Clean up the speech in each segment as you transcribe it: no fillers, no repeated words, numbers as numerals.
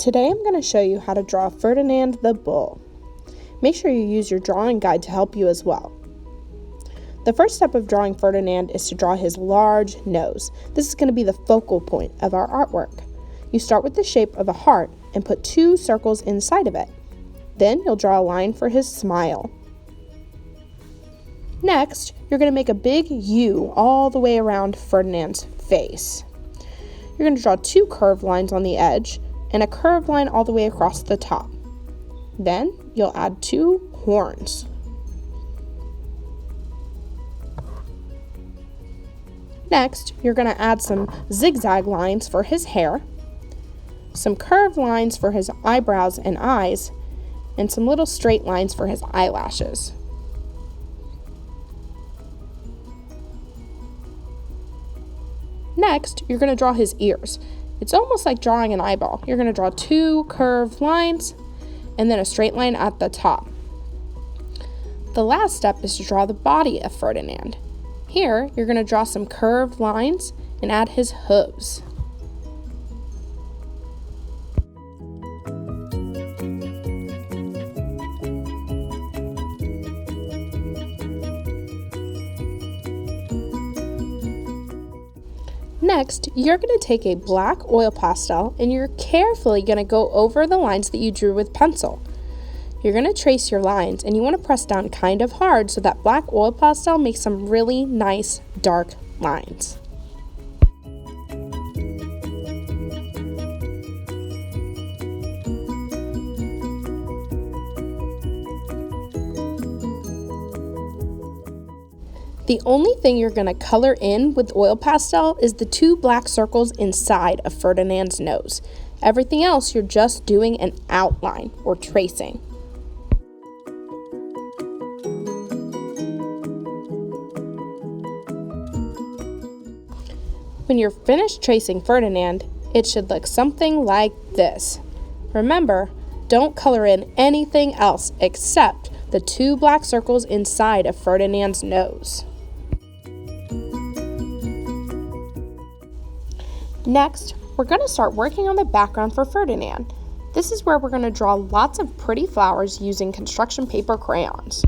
Today I'm going to show you how to draw Ferdinand the Bull. Make sure you use your drawing guide to help you as well. The first step of drawing Ferdinand is to draw his large nose. This is going to be the focal point of our artwork. You start with the shape of a heart and put 2 circles inside of it. Then you'll draw a line for his smile. Next, you're going to make a big U all the way around Ferdinand's face. You're going to draw 2 curved lines on the edge and a curved line all the way across the top. Then you'll add 2 horns. Next, you're going to add some zigzag lines for his hair, some curved lines for his eyebrows and eyes, and some little straight lines for his eyelashes. Next, you're going to draw his ears. It's almost like drawing an eyeball. You're going to draw 2 curved lines and then a straight line at the top. The last step is to draw the body of Ferdinand. Here, you're going to draw some curved lines and add his hooves. Next, you're going to take a black oil pastel and you're carefully going to go over the lines that you drew with pencil. You're going to trace your lines and you want to press down kind of hard so that black oil pastel makes some really nice dark lines. The only thing you're going to color in with oil pastel is the 2 black circles inside of Ferdinand's nose. Everything else you're just doing an outline or tracing. When you're finished tracing Ferdinand, it should look something like this. Remember, don't color in anything else except the 2 black circles inside of Ferdinand's nose. Next, we're going to start working on the background for Ferdinand. This is where we're going to draw lots of pretty flowers using construction paper crayons.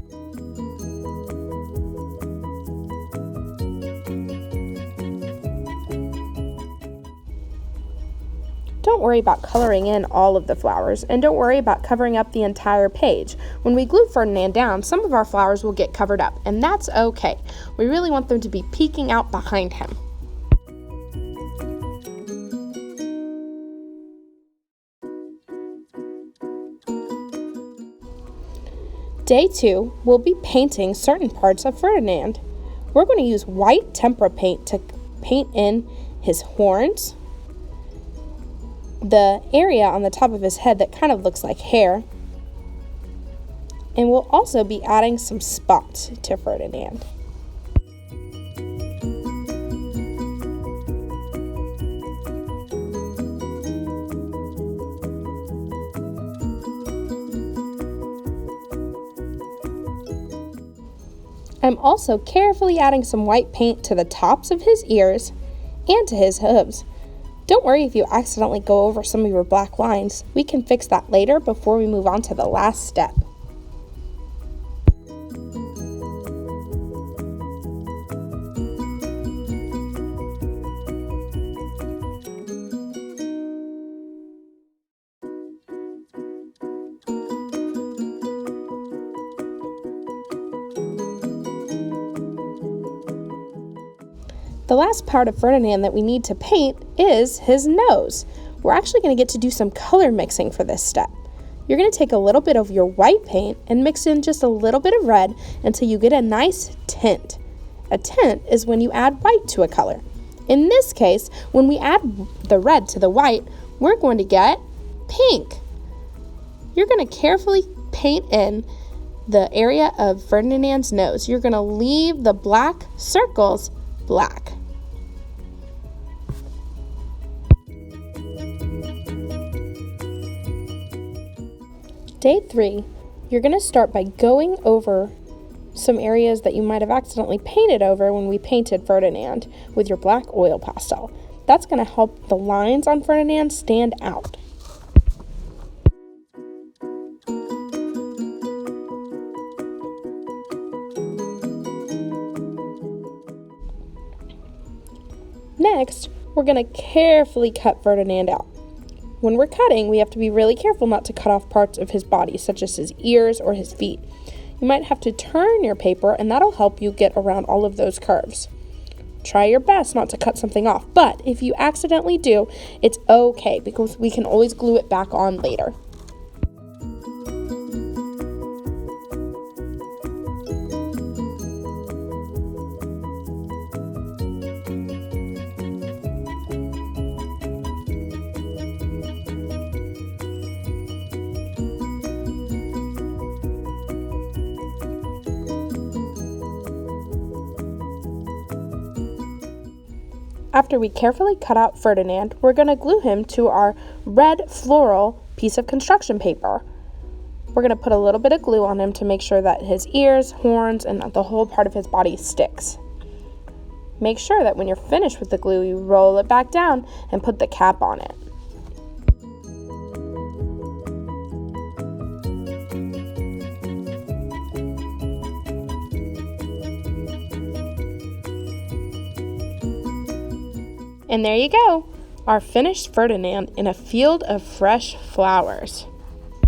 Don't worry about coloring in all of the flowers, and don't worry about covering up the entire page. When we glue Ferdinand down, some of our flowers will get covered up, and that's okay. We really want them to be peeking out behind him. Day 2, we'll be painting certain parts of Ferdinand. We're going to use white tempera paint to paint in his horns, the area on the top of his head that kind of looks like hair, and we'll also be adding some spots to Ferdinand. I'm also carefully adding some white paint to the tops of his ears and to his hooves. Don't worry if you accidentally go over some of your black lines. We can fix that later before we move on to the last step. The last part of Ferdinand that we need to paint is his nose. We're actually going to get to do some color mixing for this step. You're going to take a little bit of your white paint and mix in just a little bit of red until you get a nice tint. A tint is when you add white to a color. In this case, when we add the red to the white, we're going to get pink. You're going to carefully paint in the area of Ferdinand's nose. You're going to leave the black circles black. Day 3, you're going to start by going over some areas that you might have accidentally painted over when we painted Ferdinand with your black oil pastel. That's going to help the lines on Ferdinand stand out. Next, we're going to carefully cut Ferdinand out. When we're cutting, we have to be really careful not to cut off parts of his body, such as his ears or his feet. You might have to turn your paper, and that'll help you get around all of those curves. Try your best not to cut something off, but if you accidentally do, it's okay because we can always glue it back on later. After we carefully cut out Ferdinand, we're going to glue him to our red floral piece of construction paper. We're going to put a little bit of glue on him to make sure that his ears, horns, and the whole part of his body sticks. Make sure that when you're finished with the glue, you roll it back down and put the cap on it. And there you go, our finished Ferdinand in a field of fresh flowers.